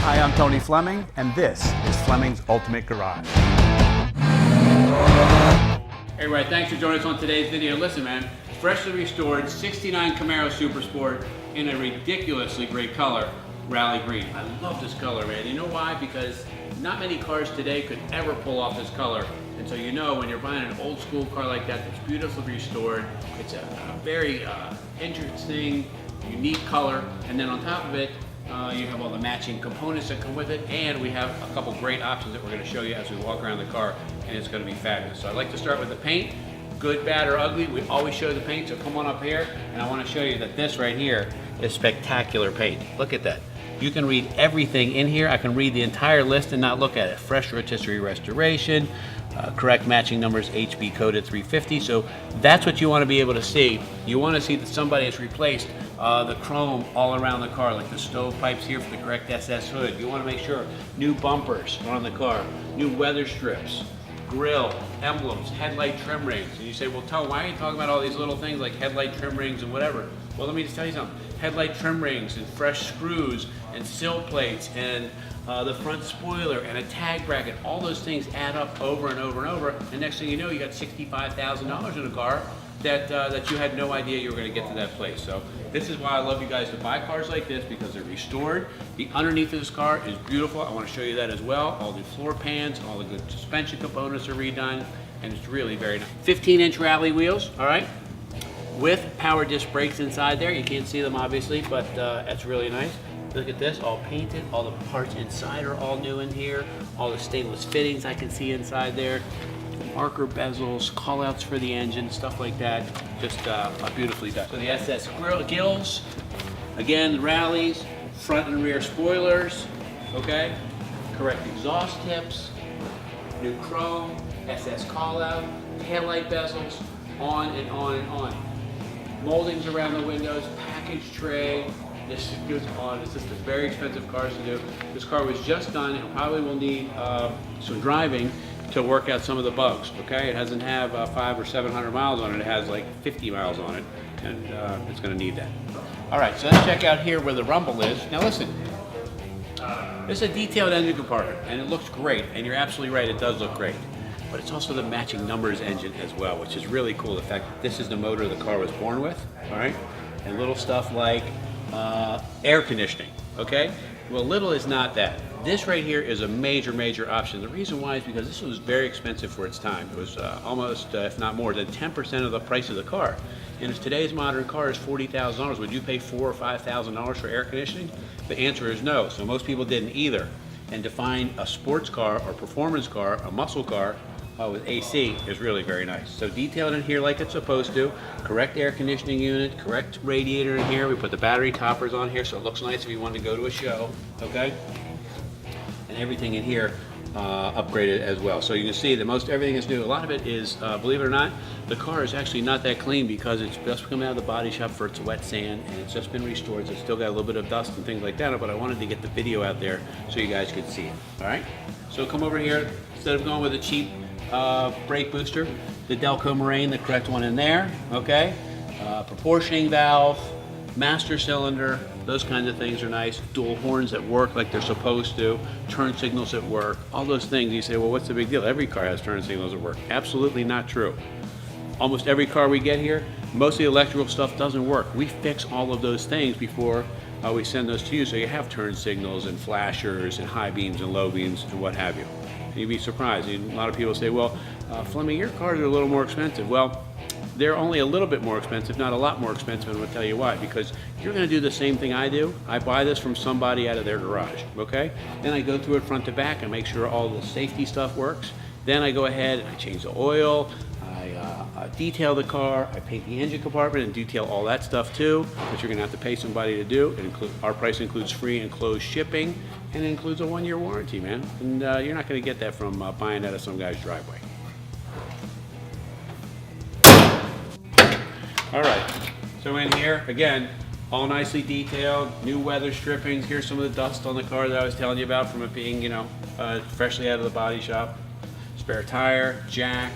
Hi, I'm Tony Fleming, and this is Fleming's Ultimate Garage. Hey, everybody, thanks for joining us on today's video. Listen, man, freshly restored 69 Camaro Super Sport in a ridiculously great color, Rally Green. I love this color, man. You know why? Because not many cars today could ever pull off this color. And so you know when you're buying an old school car like that that's beautifully restored, it's a very interesting, unique color. And then on top of it, you have all the matching components that come with it, and we have a couple great options that we're going to show you as we walk around the car, and it's going to be fabulous. So I'd like to start with the paint. Good, bad, or ugly, we always show the paint, so come on up here, and I want to show you that this right here is spectacular paint. Look at that. You can read everything in here. I can read the entire list and not look at it. Fresh rotisserie restoration, correct matching numbers, HB coded 350. So that's what you want to be able to see. You want to see that somebody has replaced the chrome all around the car, like the stovepipes here for the correct SS hood. You want to make sure new bumpers are on the car, new weather strips, grill, emblems, headlight trim rings. And you say, well, Tone, why are you talking about all these little things like headlight trim rings and whatever? Well, let me just tell you something. Headlight trim rings and fresh screws and sill plates and the front spoiler and a tag bracket, all those things add up over and over and over. And next thing you know, you got $65,000 in a car that you had no idea you were going to get to that place. So this is why I love you guys to buy cars like this, because they're restored. The underneath of this car is beautiful. I want to show you that as well. All the floor pans, all the good suspension components are redone, and it's really very nice. 15-inch rally wheels, all right, with power disc brakes inside there. You can't see them obviously, but that's really nice. Look at this, all painted. All the parts inside are all new in here. All the stainless fittings I can see inside there. Marker bezels, callouts for the engine, stuff like that. Just beautifully done. So the SS gills, again, the rallies, front and rear spoilers, okay? Correct exhaust tips, new chrome, SS callout, taillight bezels, on and on and on. Moldings around the windows, package tray. This goes on. It's just a very expensive car to do. This car was just done and probably will need some driving to work out some of the bugs, okay? It doesn't have 500 or 700 miles on it. It has like 50 miles on it, and it's gonna need that. All right, so let's check out here where the rumble is. Now listen, this is a detailed engine compartment, and it looks great, and you're absolutely right, it does look great. But it's also the matching numbers engine as well, which is really cool. The fact that this is the motor the car was born with, all right? And little stuff like air conditioning, okay? Well, little is not that. This right here is a major, major option. The reason why is because this was very expensive for its time. It was almost, if not more than 10% of the price of the car. And if today's modern car is $40,000, would you pay $4,000 or $5,000 for air conditioning? The answer is no. So most people didn't either. And to find a sports car or performance car, a muscle car, with AC is really very nice. So detailed in here like it's supposed to. Correct air conditioning unit, correct radiator in here. We put the battery toppers on here so it looks nice if you want to go to a show, okay? And everything in here upgraded as well. So you can see that most everything is new. A lot of it is, believe it or not, the car is actually not that clean because it's just come out of the body shop for its wet sand and it's just been restored. So it's still got a little bit of dust and things like that, but I wanted to get the video out there so you guys could see it, all right? So come over here, instead of going with a cheap brake booster, the Delco Moraine, the correct one in there, okay? Proportioning valve, master cylinder, those kinds of things are nice. Dual horns that work like they're supposed to, turn signals that work, all those things. You say, well, what's the big deal? Every car has turn signals that work. Absolutely not true. Almost every car we get here, most of the electrical stuff doesn't work. We fix all of those things before we send those to you, so you have turn signals and flashers and high beams and low beams and what have you. You'd be surprised. A lot of people say, well, Fleming, your cars are a little more expensive. Well, they're only a little bit more expensive, not a lot more expensive, and I'll tell you why. Because you're going to do the same thing I do. I buy this from somebody out of their garage, okay? Then I go through it front to back and make sure all the safety stuff works. Then I go ahead and I change the oil, I detail the car, I paint the engine compartment and detail all that stuff too, which you're going to have to pay somebody to do. Our price includes free and closed shipping, and it includes a 1-year warranty, man. And you're not going to get that from buying out of some guy's driveway. All right, so in here, again, all nicely detailed, new weather strippings. Here's some of the dust on the car that I was telling you about from it being, you know, freshly out of the body shop. Spare tire, jack,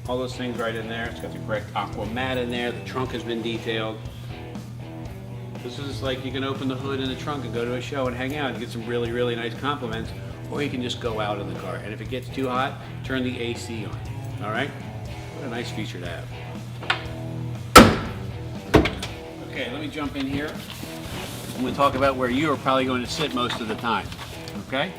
all those things right in there. It's got the correct aqua mat in there. The trunk has been detailed. This is like you can open the hood in the trunk and go to a show and hang out and get some really, really nice compliments, or you can just go out in the car. And if it gets too hot, turn the AC on. All right? What a nice feature to have. Okay, let me jump in here. I'm going to talk about where you are probably going to sit most of the time. Okay?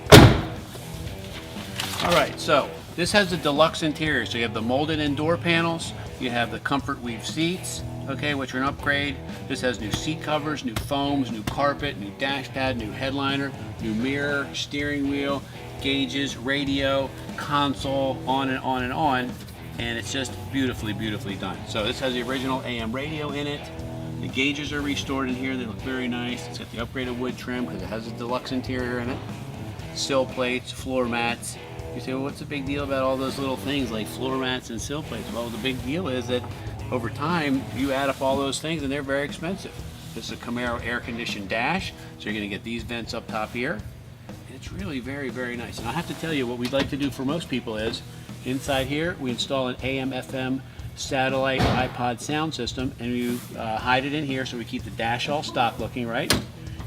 All right, so this has the deluxe interior. So you have the molded in door panels, you have the comfort weave seats, okay, which are an upgrade. This has new seat covers, new foams, new carpet, new dash pad, new headliner, new mirror, steering wheel, gauges, radio, console, on and on and on. And it's just beautifully, beautifully done. So this has the original AM radio in it. The gauges are restored in here. They look very nice. It's got the upgraded wood trim because it has a deluxe interior in it. Sill plates, floor mats. You say, well, what's the big deal about all those little things like floor mats and sill plates? Well, the big deal is that over time, you add up all those things and they're very expensive. This is a Camaro air-conditioned dash, so you're going to get these vents up top here. And it's really very, very nice. And I have to tell you, what we'd like to do for most people is, inside here, we install an AM/FM satellite iPod sound system, and you hide it in here so we keep the dash all stock looking, right?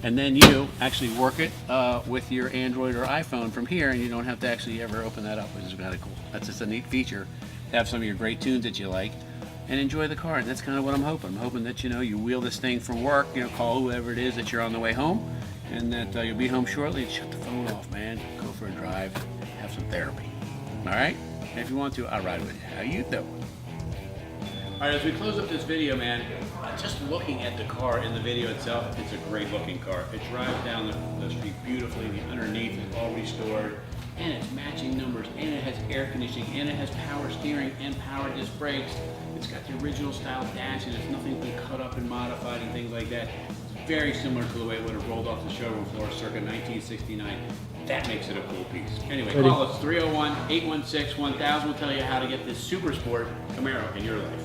And then you actually work it with your Android or iPhone from here, and you don't have to actually ever open that up, which is kind of cool. That's just a neat feature to have some of your great tunes that you like and enjoy the car. And that's kind of what I'm hoping. I'm hoping that, you know, you wheel this thing from work, you know, call whoever it is that you're on the way home, and that you'll be home shortly, and shut the phone off, man. Go for a drive, have some therapy. All right? And if you want to, I'll ride with you. How you doing? All right, as we close up this video, man, just looking at the car in the video itself, it's a great looking car. It drives down the street beautifully. The underneath is all restored, and it's matching numbers, and it has air conditioning, and it has power steering and power disc brakes. It's got the original style dash, and it's nothing been cut up and modified and things like that. It's very similar to the way it would have rolled off the showroom floor circa 1969. That makes it a cool piece. Anyway, call us 301-816-1000. We'll tell you how to get this super sport Camaro in your life.